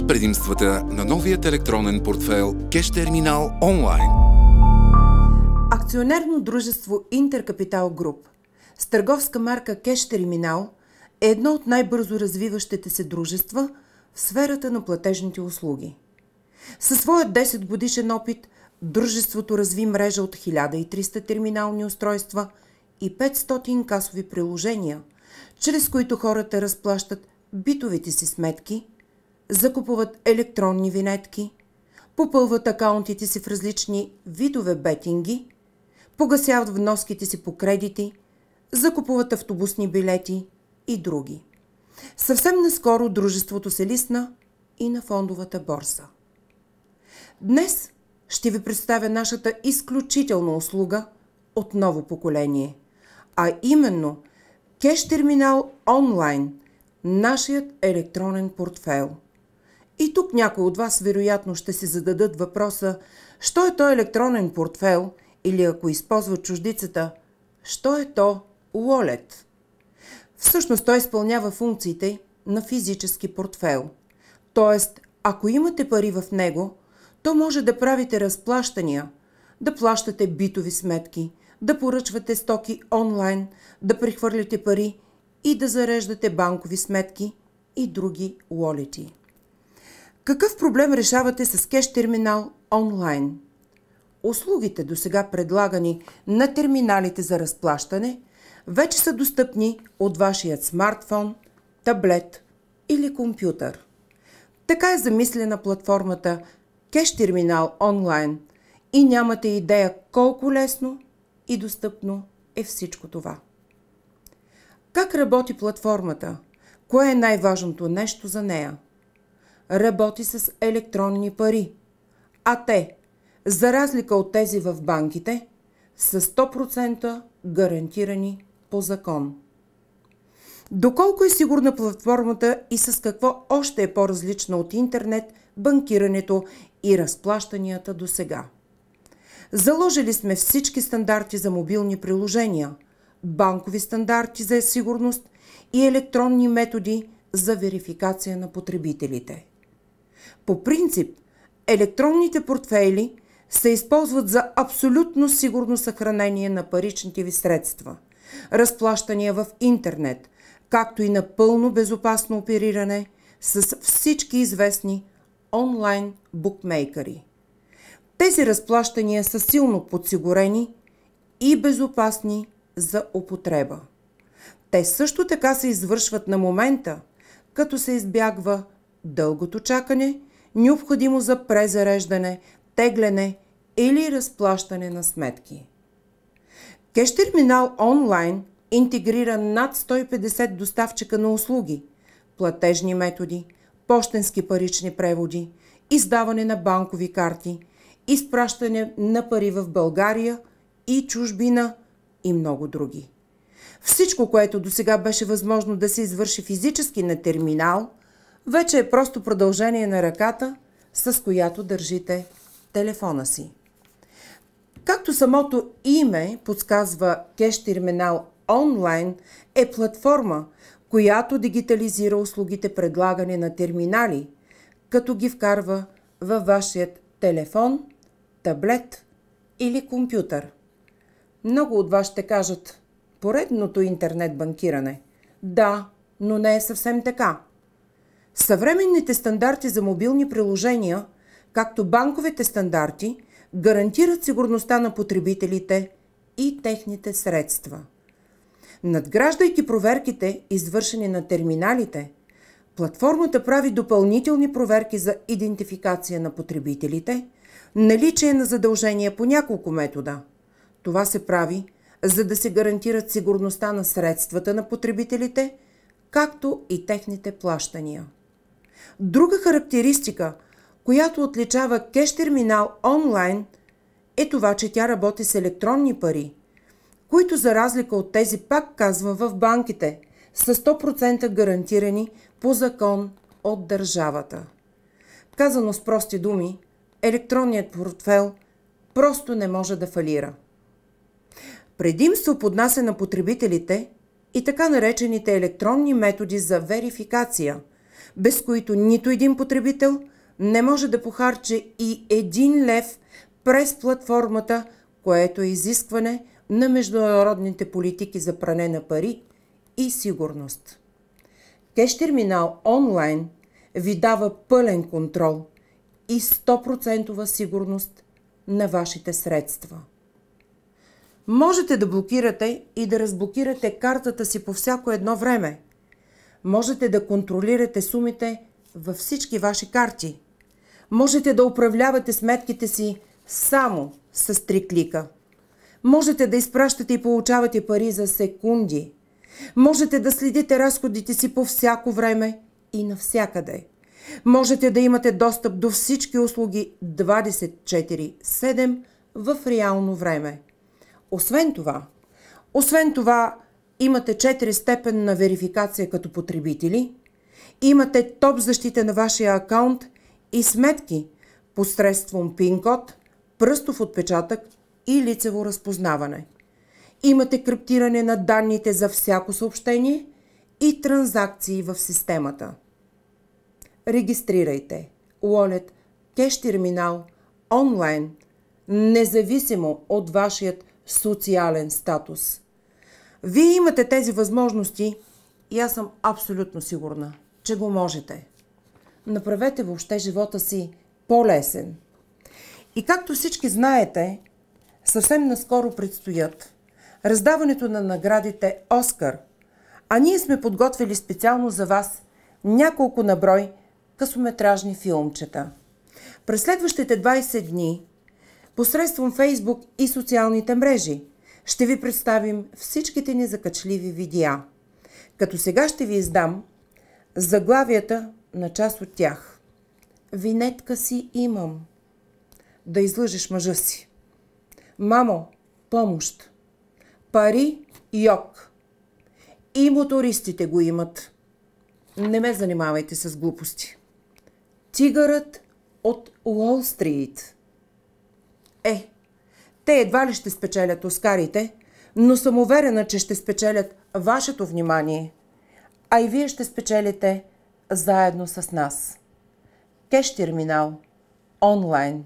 Предимствата на новият електронен портфейл Кеш Терминал онлайн. Акционерно дружество Интеркапитал Груп с търговска марка Кеш Терминал е едно от най-бързо развиващите се дружества в сферата на платежните услуги. Със своя 10 годишен опит дружеството разви мрежа от 1300 терминални устройства и 500 касови приложения, чрез които хората разплащат битовите си сметки, закупуват електронни винетки, попълват акаунтите си в различни видове бетинги, погасяват вноските си по кредити, закупуват автобусни билети и други. Съвсем наскоро дружеството се лисна и на фондовата борса. Днес ще ви представя нашата изключителна услуга от ново поколение, а именно Кеш Терминал онлайн, нашият електронен портфейл. И тук някои от вас вероятно ще си зададат въпроса: що е то електронен портфейл, или ако използват чуждицата, що е то wallet? Всъщност той изпълнява функциите на физически портфейл. Тоест, ако имате пари в него, то може да правите разплащания, да плащате битови сметки, да поръчвате стоки онлайн, да прехвърляте пари и да зареждате банкови сметки и други уолети. Какъв проблем решавате с Кеш Терминал онлайн? Услугите, досега предлагани на терминалите за разплащане, вече са достъпни от вашият смартфон, таблет или компютър. Така е замислена платформата Кеш Терминал онлайн и нямате идея колко лесно и достъпно е всичко това. Как работи платформата? Кое е най-важното нещо за нея? Работи с електронни пари, а те, за разлика от тези в банките, са 100% гарантирани по закон. Доколко е сигурна платформата и с какво още е по-различна от интернет, банкирането и разплащанията до сега? Заложили сме всички стандарти за мобилни приложения, банкови стандарти за сигурност и електронни методи за верификация на потребителите. По принцип, електронните портфейли се използват за абсолютно сигурно съхранение на паричните ви средства, разплащания в интернет, както и напълно безопасно опериране с всички известни онлайн букмейкъри. Тези разплащания са силно подсигурени и безопасни за употреба. Те също така се извършват на момента, като се избягва дългото чакане, необходимо за презареждане, тегляне или разплащане на сметки. Кеш Терминал онлайн интегрира над 150 доставчика на услуги, платежни методи, пощенски парични преводи, издаване на банкови карти, изпращане на пари в България и чужбина и много други. Всичко, което досега беше възможно да се извърши физически на терминал, вече е просто продължение на ръката, с която държите телефона си. Както самото име подсказва, Кеш Терминал онлайн е платформа, която дигитализира услугите, предлагани на терминали, като ги вкарва във вашият телефон, таблет или компютър. Много от вас ще кажат: поредното интернет банкиране. Да, но не е съвсем така. Съвременните стандарти за мобилни приложения, както банковите стандарти, гарантират сигурността на потребителите и техните средства. Надграждайки проверките, извършени на терминалите, платформата прави допълнителни проверки за идентификация на потребителите, наличие на задължения по няколко метода. Това се прави, за да се гарантират сигурността на средствата на потребителите, както и техните плащания. Друга характеристика, която отличава Кеш Терминал онлайн, е това, че тя работи с електронни пари, които за разлика от тези, пак казвам, в банките, са 100% гарантирани по закон от държавата. Казано с прости думи, електронният портфейл просто не може да фалира. Предимство поднася на потребителите и така наречените електронни методи за верификация, без които нито един потребител не може да похарчи и 1 лев през платформата, което е изискване на международните политики за пране на пари и сигурност. Кеш терминал онлайн ви дава пълен контрол и 100% сигурност на вашите средства. Можете да блокирате и да разблокирате картата си по всяко едно време. Можете да контролирате сумите във всички ваши карти. Можете да управлявате сметките си само с 3 клика. Можете да изпращате и получавате пари за секунди. Можете да следите разходите си по всяко време и навсякъде. Можете да имате достъп до всички услуги 24/7 в реално време. Освен това, имате 4-степенна верификация като потребители, имате топ защита на вашия акаунт и сметки посредством пин-код, пръстов отпечатък и лицево разпознаване. Имате криптиране на данните за всяко съобщение и транзакции в системата. Регистрирайте Wallet Кеш терминал онлайн, независимо от вашият социален статус. Вие имате тези възможности и аз съм абсолютно сигурна, че го можете. Направете въобще живота си по-лесен. И както всички знаете, съвсем наскоро предстоят раздаването на наградите Оскар, а ние сме подготвили специално за вас няколко на брой късометражни филмчета. През следващите 20 дни, посредством Фейсбук и социалните мрежи, ще ви представим всичките ни закачливи видеа, като сега ще ви издам заглавията на част от тях. Винетка си имам. Да излъжеш мъжа си. Мамо, помощ. Пари, йог. И мотористите го имат. Не ме занимавайте с глупости. Тигърът от Уол Стрийт. Те едва ли ще спечелят Оскарите, но съм уверена, че ще спечелят вашето внимание, а и вие ще спечелите заедно с нас. Кеш терминал онлайн.